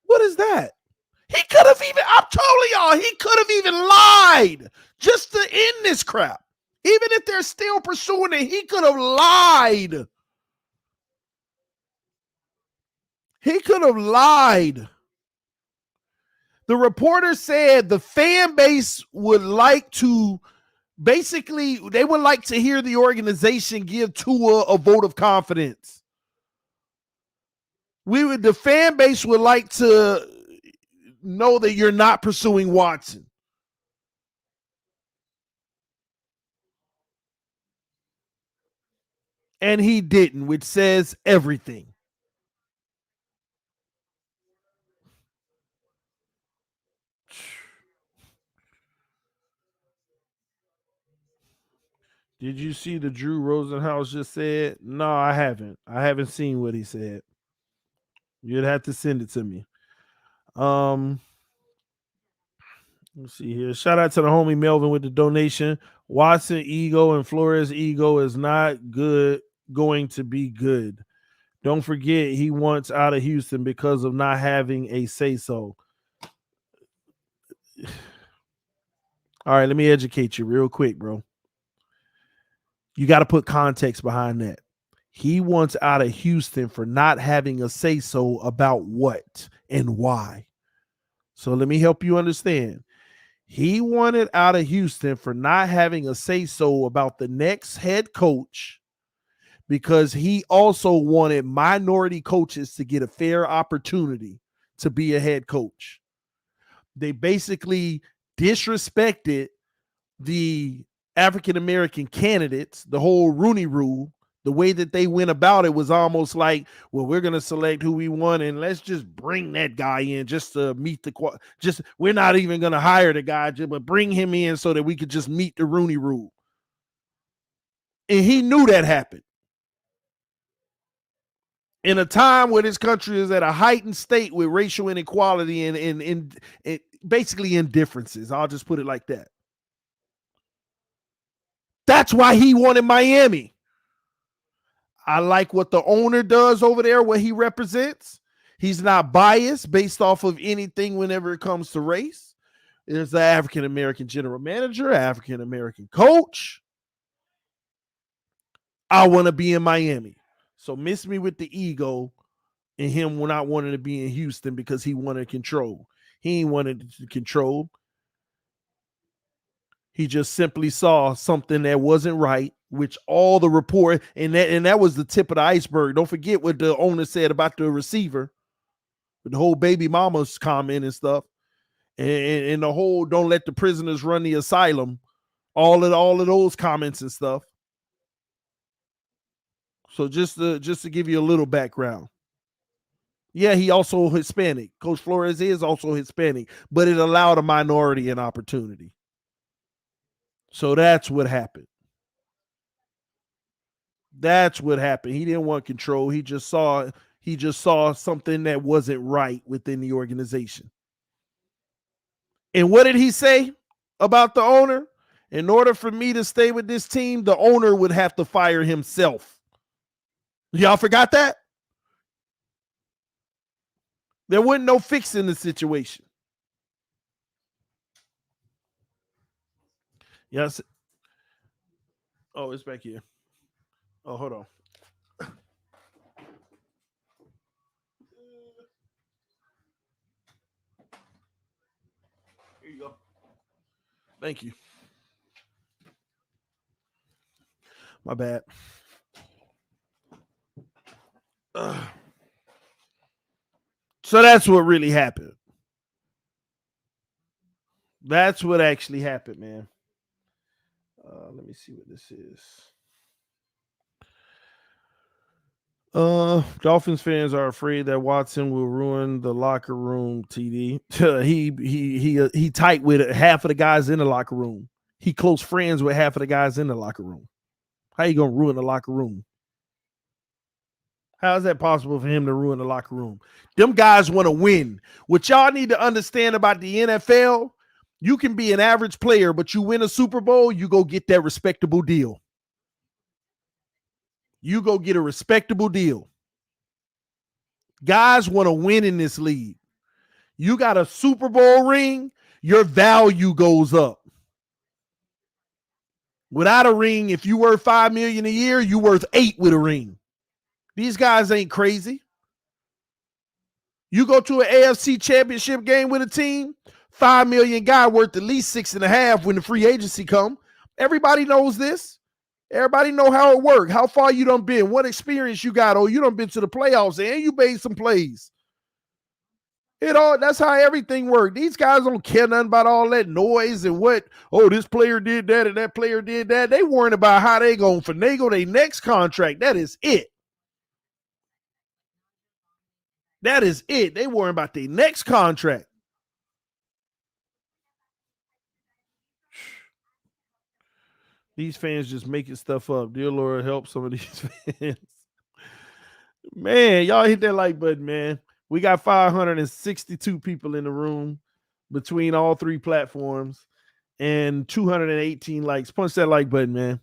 What is that? He could have even, I'm telling y'all, he could have even lied just to end this crap. Even if they're still pursuing it, he could have lied. He could have lied. The reporter said the fan base would like to, basically, they would like to hear the organization give Tua a vote of confidence. The fan base would like to know that you're not pursuing Watson. And he didn't, which says everything. Did you see the Drew Rosenhaus just said? No, I haven't. I haven't seen what he said. You'd have to send it to me. Let's see here. Shout out to the homie Melvin with the donation. Watson ego and Flores ego is not going to be good. Don't forget he wants out of Houston because of not having a say-so. All right, let me educate you real quick, bro. You got to put context behind that. He wants out of Houston for not having a say-so about what and why. So let me help you understand. He wanted out of Houston for not having a say-so about the next head coach because he also wanted minority coaches to get a fair opportunity to be a head coach. They basically disrespected the African-American candidates, the whole Rooney Rule. The way that they went about it was almost like, well, we're going to select who we want and let's just bring that guy in just to meet we're not even going to hire the guy, but bring him in so that we could just meet the Rooney Rule. And he knew that happened. In a time where this country is at a heightened state with racial inequality and basically indifferences. I'll just put it like that. That's why he wanted Miami. I like what the owner does over there, what he represents. He's not biased based off of anything whenever it comes to race. There's the African-American general manager, African-American coach. I want to be in Miami. So miss me with the ego and him not wanting to be in Houston because he wanted control. He ain't wanted to control. He just simply saw something that wasn't right, which all the report, and that was the tip of the iceberg. Don't forget what the owner said about the receiver, the whole baby mama's comment and stuff, and the whole don't let the prisoners run the asylum, all of those comments and stuff. So just to give you a little background. Yeah, he also Hispanic. Coach Flores is also Hispanic, but it allowed a minority an opportunity. So that's what happened. That's what happened. He didn't want control. He just saw something that wasn't right within the organization. And what did he say about the owner? In order for me to stay with this team, the owner would have to fire himself. Y'all forgot that? There wasn't no fixing the situation. Yes. Oh, it's back here. Oh, hold on. Here you go. Thank you. My bad. So that's what really happened. That's what actually happened, man. Let me see what this is. Dolphins fans are afraid that Watson will ruin the locker room. TD, he tight with half of the guys in the locker room. He close friends with half of the guys in the locker room. How you gonna ruin the locker room? How is that possible for him to ruin the locker room? Them guys want to win. What y'all need to understand about the NFL, you can be an average player, but you win a Super Bowl, you go get that respectable deal. You go get a respectable deal. Guys want to win in this league. You got a Super Bowl ring, your value goes up. Without a ring, if you worth $5 million a year, you worth $8 million with a ring. These guys ain't crazy. You go to an AFC championship game with a team, $5 million guy worth at least $6.5 million when the free agency come. Everybody knows this. Everybody know how it works. How far you done been, what experience you got. Oh, you done been to the playoffs and you made some plays. That's how everything works. These guys don't care nothing about all that noise and what, oh, this player did that and that player did that. They worrying about how they gonna finagle their next contract. That is it. That is it. They worrying about their next contract. These fans just making stuff up. Dear Lord, help some of these fans. Man, y'all hit that like button, man. We got 562 people in the room between all three platforms and 218 likes. Punch that like button, man.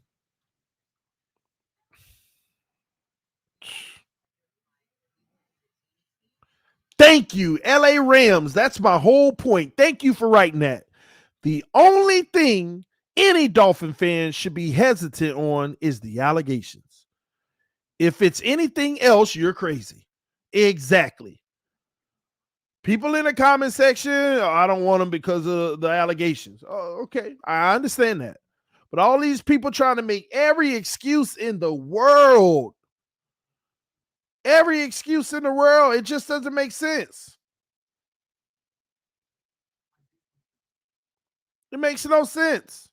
Thank you, LA Rams. That's my whole point. Thank you for writing that. The only thing any Dolphin fan should be hesitant on is the allegations. If it's anything else, you're crazy. Exactly. People in the comment section, oh, I don't want them because of the allegations. Oh, okay. I understand that. But all these people trying to make every excuse in the world, it just doesn't make sense. It makes no sense.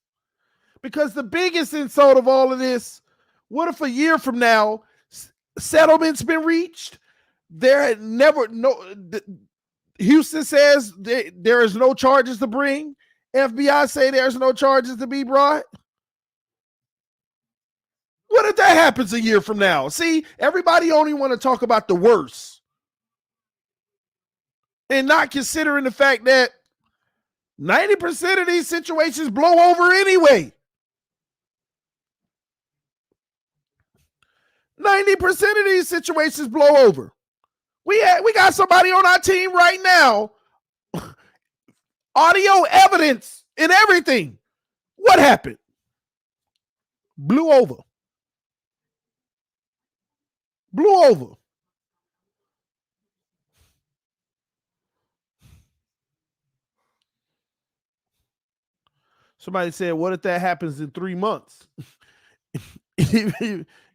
Because the biggest insult of all of this, what if a year from now, settlement's been reached? Houston says there is no charges to bring. FBI say there's no charges to be brought. What if that happens a year from now? See, everybody only want to talk about the worst and not considering the fact that 90% of these situations blow over anyway. 90% of these situations blow over. We got somebody on our team right now, audio evidence and everything. What happened? Blew over. Somebody said, what if that happens in 3 months?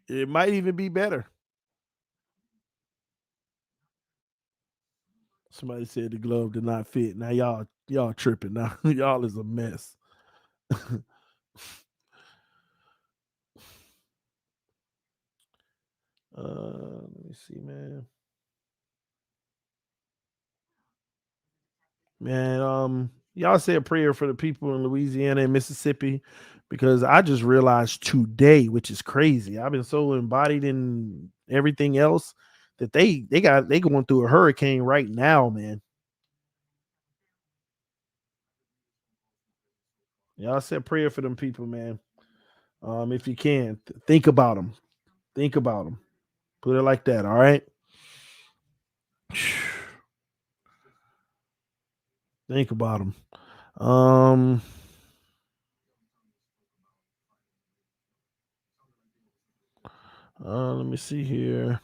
It might even be better. Somebody said the glove did not fit. Now y'all tripping. Now y'all is a mess. Let me see, man. Man, y'all say a prayer for the people in Louisiana and Mississippi because I just realized today, which is crazy. I've been so embodied in everything else that they going through a hurricane right now, man. Y'all said prayer for them people, man. If you can, think about them. Think about them. Put it like that, all right? Think about them. Let me see here.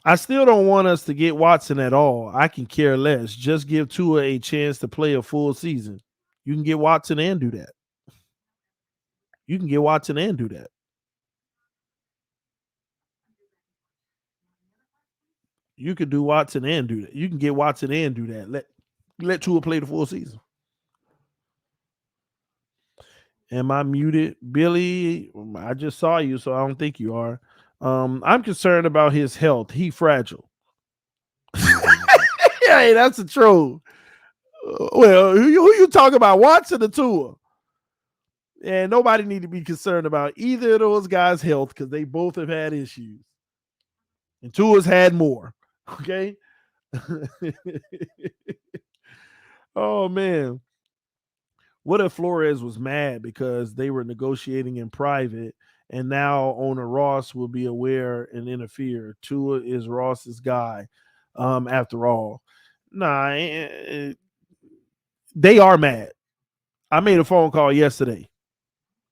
I still don't want us to get Watson at all. I can care less. Just give Tua a chance to play a full season. You can get Watson and do that. You can get Watson and do that. You could do Watson and do that. You can get Watson and do that. Let Tua play the full season. Am I muted? Billy, I just saw you, so I don't think you are. I'm concerned about his health. He fragile. Hey, that's a troll. Well, who you talking about? Watson or Tua? And nobody need to be concerned about either of those guys' health because they both have had issues. And Tua's had more. Okay. Oh man. What if Flores was mad because they were negotiating in private and now owner Ross will be aware and interfere? Tua is Ross's guy. After all. Nah, they are mad. I made a phone call yesterday.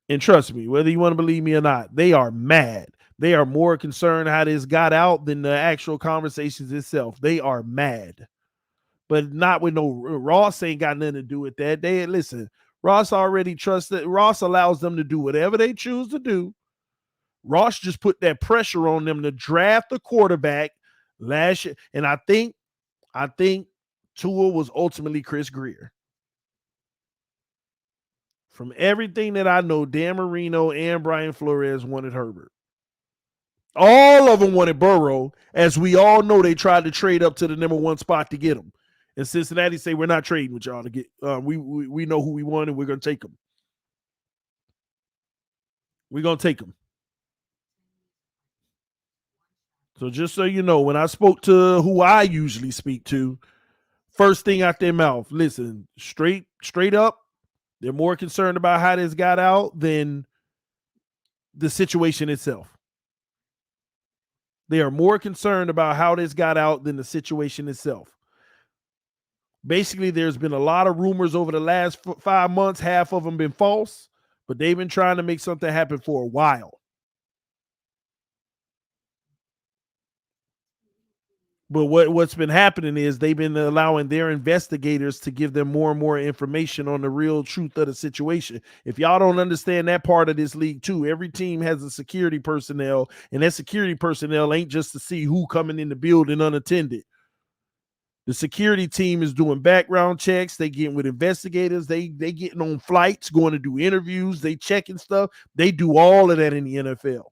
And trust me, whether you want to believe me or not, they are mad. They are more concerned how this got out than the actual conversations itself. They are mad. But not with no Ross ain't got nothing to do with that. They listen, Ross already trusts that Ross allows them to do whatever they choose to do. Ross just put that pressure on them to draft the quarterback last year. And I think Tua was ultimately Chris Greer. From everything that I know, Dan Marino and Brian Flores wanted Herbert. All of them wanted Burrow. As we all know, they tried to trade up to the number 1 spot to get him. And Cincinnati say, we're not trading with y'all to get we know who we want and we're going to take them. We're going to take them. So just so you know, when I spoke to who I usually speak to, first thing out their mouth, listen, straight up, they're more concerned about how this got out than the situation itself. They are more concerned about how this got out than the situation itself. Basically, there's been a lot of rumors over the last 5 months. Half of them been false, but they've been trying to make something happen for a while. But what's been happening is they've been allowing their investigators to give them more and more information on the real truth of the situation. If y'all don't understand that part of this league too, every team has a security personnel, and that security personnel ain't just to see who coming in the building unattended. The security team is doing background checks. They getting with investigators. They getting on flights, going to do interviews. They checking stuff. They do all of that in the NFL.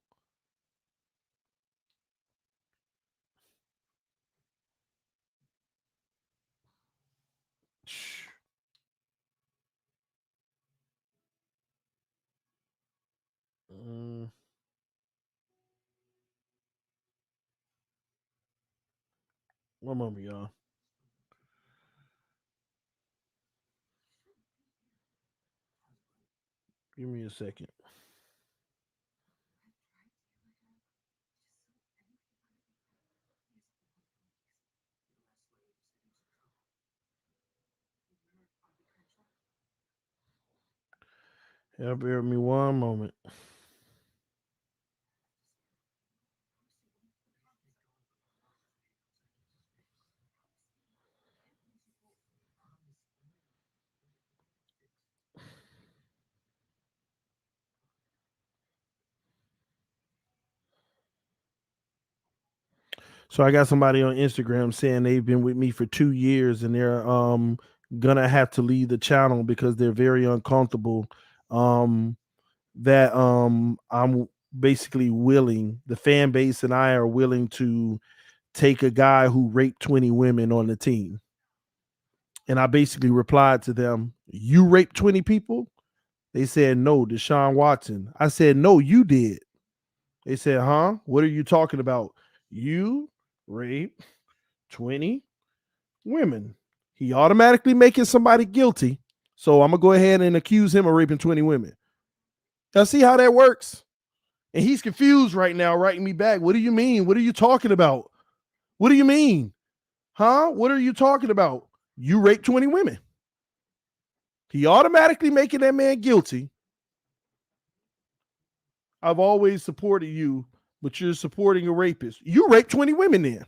One moment, y'all. Give me a second. Yeah, bear with me one moment. So I got somebody on Instagram saying they've been with me for 2 years and they're gonna have to leave the channel because they're very uncomfortable. That I'm basically willing, the fan base and I are willing to take a guy who raped 20 women on the team. And I basically replied to them, you raped 20 people? They said, no, Deshaun Watson. I said, no, you did. They said, huh? What are you talking about? You raped 20 women. He automatically making somebody guilty. So I'm going to go ahead and accuse him of raping 20 women. Now, see how that works? And he's confused right now, writing me back. What do you mean? What are you talking about? What do you mean? Huh? What are you talking about? You raped 20 women. He automatically making that man guilty. I've always supported you, but you're supporting a rapist. You raped 20 women then.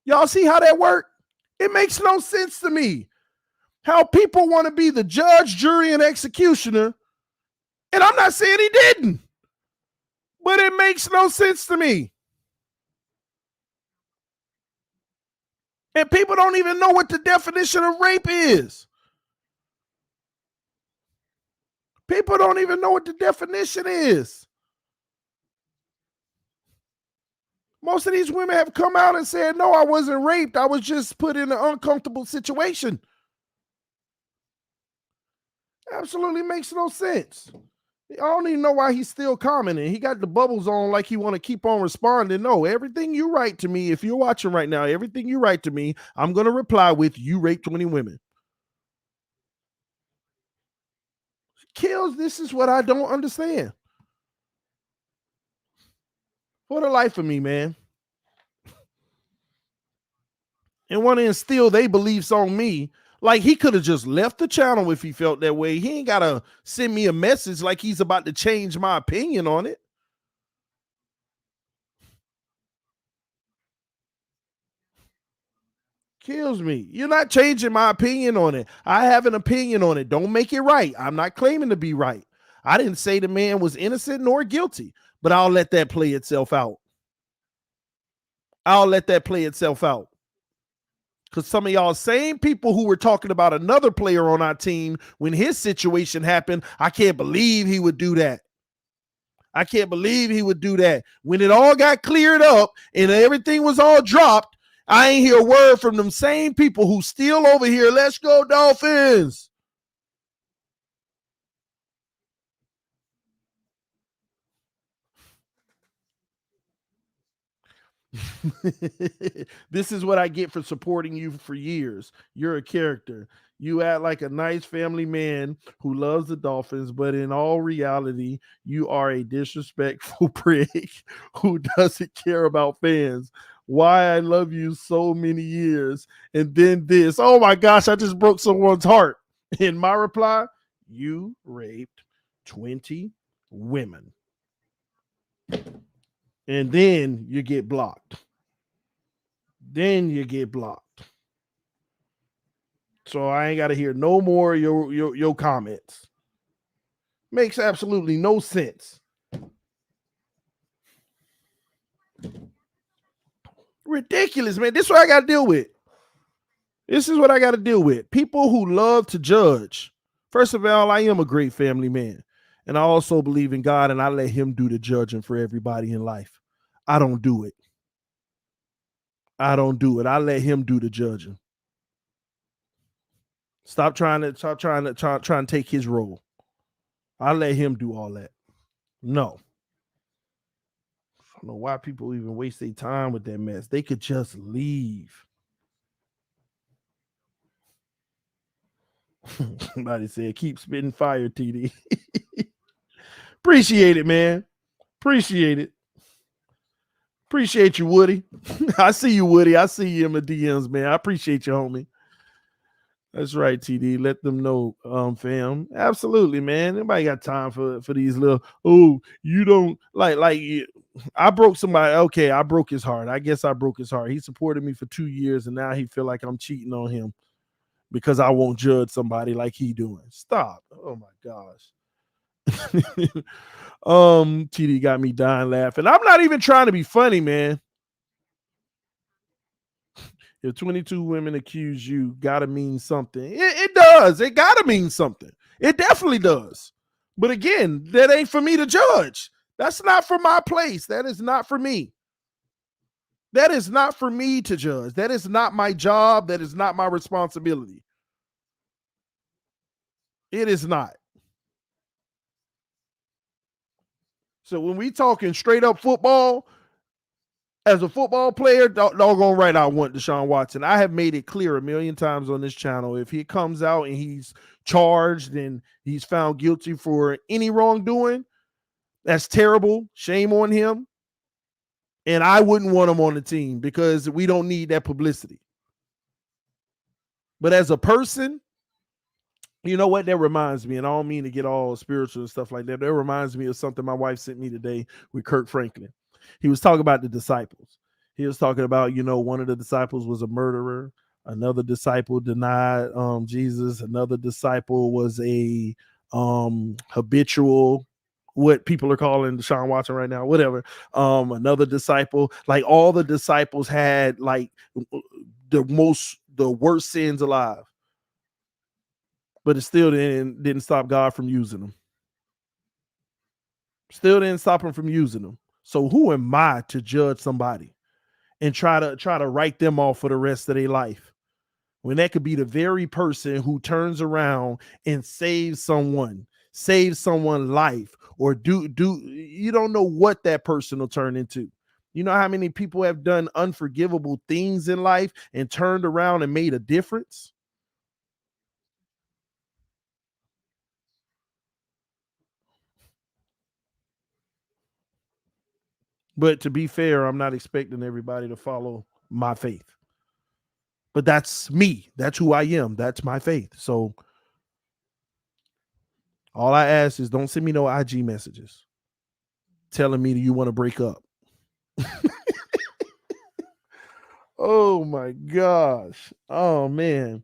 Y'all see how that worked? It makes no sense to me how people want to be the judge, jury, and executioner. And I'm not saying he didn't, but it makes no sense to me. And people don't even know what the definition of rape is. People don't even know what the definition is. Most of these women have come out and said, no, I wasn't raped. I was just put in an uncomfortable situation. Absolutely makes no sense. I don't even know why he's still commenting. He got the bubbles on like he want to keep on responding. No, everything you write to me, if you're watching right now, everything you write to me, I'm going to reply with, you raped 20 women. Kills, this is what I don't understand. For the life of me, man. And want to instill their beliefs on me. Like he could have just left the channel if he felt that way. He ain't got to send me a message like he's about to change my opinion on it. Kills me. You're not changing my opinion on it. I have an opinion on it. Don't make it right. I'm not claiming to be right. I didn't say the man was innocent nor guilty, but I'll let that play itself out. I'll let that play itself out. Because some of y'all same people who were talking about another player on our team when his situation happened, I can't believe he would do that. I can't believe he would do that. When it all got cleared up and everything was all dropped, I ain't hear a word from them same people who still over here. Let's go Dolphins. This is what I get for supporting you for years. You're a character. You act like a nice family man who loves the Dolphins, but in all reality, you are a disrespectful prick who doesn't care about fans. Why I love you so many years. And then this. Oh my gosh, I just broke someone's heart. In my reply, you raped 20 women. And then you get blocked. Then you get blocked. So I ain't got to hear no more of your comments. Makes absolutely no sense. Ridiculous, man. This is what I got to deal with. This is what I got to deal with. People who love to judge. First of all, I am a great family man. And I also believe in God, and I let him do the judging for everybody in life. I don't do it. I don't do it. I let him do the judging. Stop trying to take his role. I let him do all that. No. I don't know why people even waste their time with that mess. They could just leave. Somebody said, keep spitting fire, TD. Appreciate it, man. Appreciate it. Appreciate you, Woody. I see you, Woody. I see you in my DMs, man. I appreciate you, homie. That's right, TD. Let them know, fam. Absolutely, man. Nobody got time for these little, oh, you don't like I broke somebody. Okay, I broke his heart. I guess I broke his heart. He supported me for 2 years, and now he feel like I'm cheating on him because I won't judge somebody like he doing. Stop. Oh my gosh. TD got me dying laughing. I'm not even trying to be funny, man. If 22 women accuse you, gotta mean something. It does. It gotta mean something. It definitely does. But again, that ain't for me to judge. That's not for my place. That is not for me. That is not for me to judge. That is not my job. That is not my responsibility. It is not. So when we talking straight up football, as a football player, doggone right, I want Deshaun Watson. I have made it clear a million times on this channel. If he comes out and he's charged and he's found guilty for any wrongdoing, that's terrible. Shame on him. And I wouldn't want him on the team because we don't need that publicity. But as a person, you know what? That reminds me, and I don't mean to get all spiritual and stuff like that. That reminds me of something my wife sent me today with Kirk Franklin. He was talking about the disciples. He was talking about, one of the disciples was a murderer. Another disciple denied Jesus. Another disciple was a habitual, what people are calling Deshaun Watson right now, whatever. Another disciple, like all the disciples had like the worst sins alive. But it still didn't stop God from using them. Still didn't stop him from using them. So who am I to judge somebody and try to write them off for the rest of their life? When that could be the very person who turns around and saves someone's life, or do you don't know what that person will turn into. You know how many people have done unforgivable things in life and turned around and made a difference? But to be fair, I'm not expecting everybody to follow my faith. But that's me. That's who I am. That's my faith. So all I ask is don't send me no IG messages telling me that you want to break up. Oh my gosh. Oh man.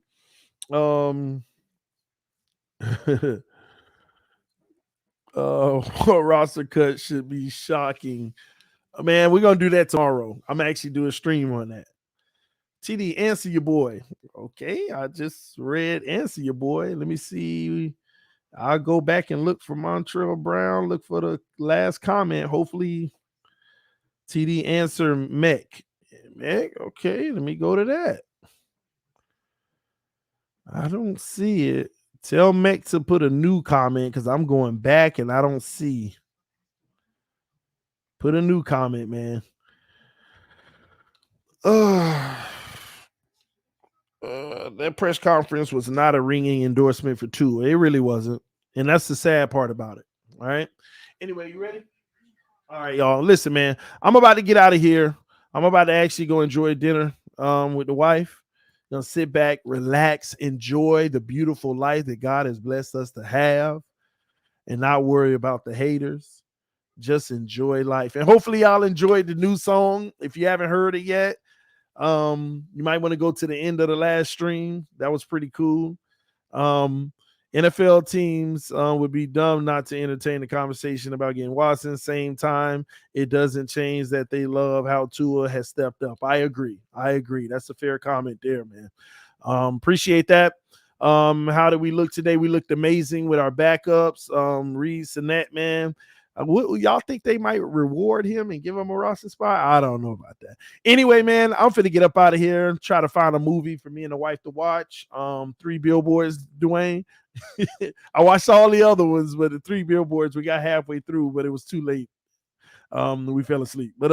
Roster cut should be shocking. Man, we're gonna do that tomorrow. I'm actually doing a stream on that. TD, answer your boy. Okay, I just read answer your boy. Let me see. I'll go back and look for Montreal Brown. Look for the last comment. Hopefully, TD answer Mech. Mech, okay, let me go to that. I don't see it. Tell Mech to put a new comment because I'm going back and I don't see. Put a new comment, man. That press conference was not a ringing endorsement for Tua. It really wasn't. And that's the sad part about it. All right. Anyway, you ready? All right, y'all. Listen, man, I'm about to get out of here. I'm about to actually go enjoy dinner with the wife. Gonna sit back, relax, enjoy the beautiful life that God has blessed us to have, and not worry about the haters. Just enjoy life. And hopefully y'all enjoyed the new song. If you haven't heard it yet, you might want to go to the end of the last stream. That was pretty cool. NFL teams would be dumb not to entertain the conversation about getting Watson. Same time, it doesn't change that they love how Tua has stepped up. I agree. That's a fair comment there, man. Appreciate that. How did we look today? We looked amazing with our backups. Reed Sinet, man. Y'all think they might reward him and give him a roster spot? I don't know about that. Anyway, man, I'm finna get up out of here and try to find a movie for me and the wife to watch. 3 Billboards, Dwayne. I watched all the other ones, but the 3 Billboards, we got halfway through, but it was too late. We fell asleep. But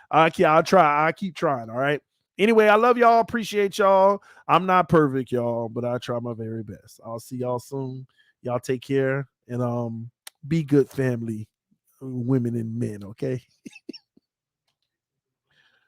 I'll try. I keep trying. All right. Anyway, I love y'all. Appreciate y'all. I'm not perfect, y'all, but I try my very best. I'll see y'all soon. Y'all take care and be good family, women and men, okay?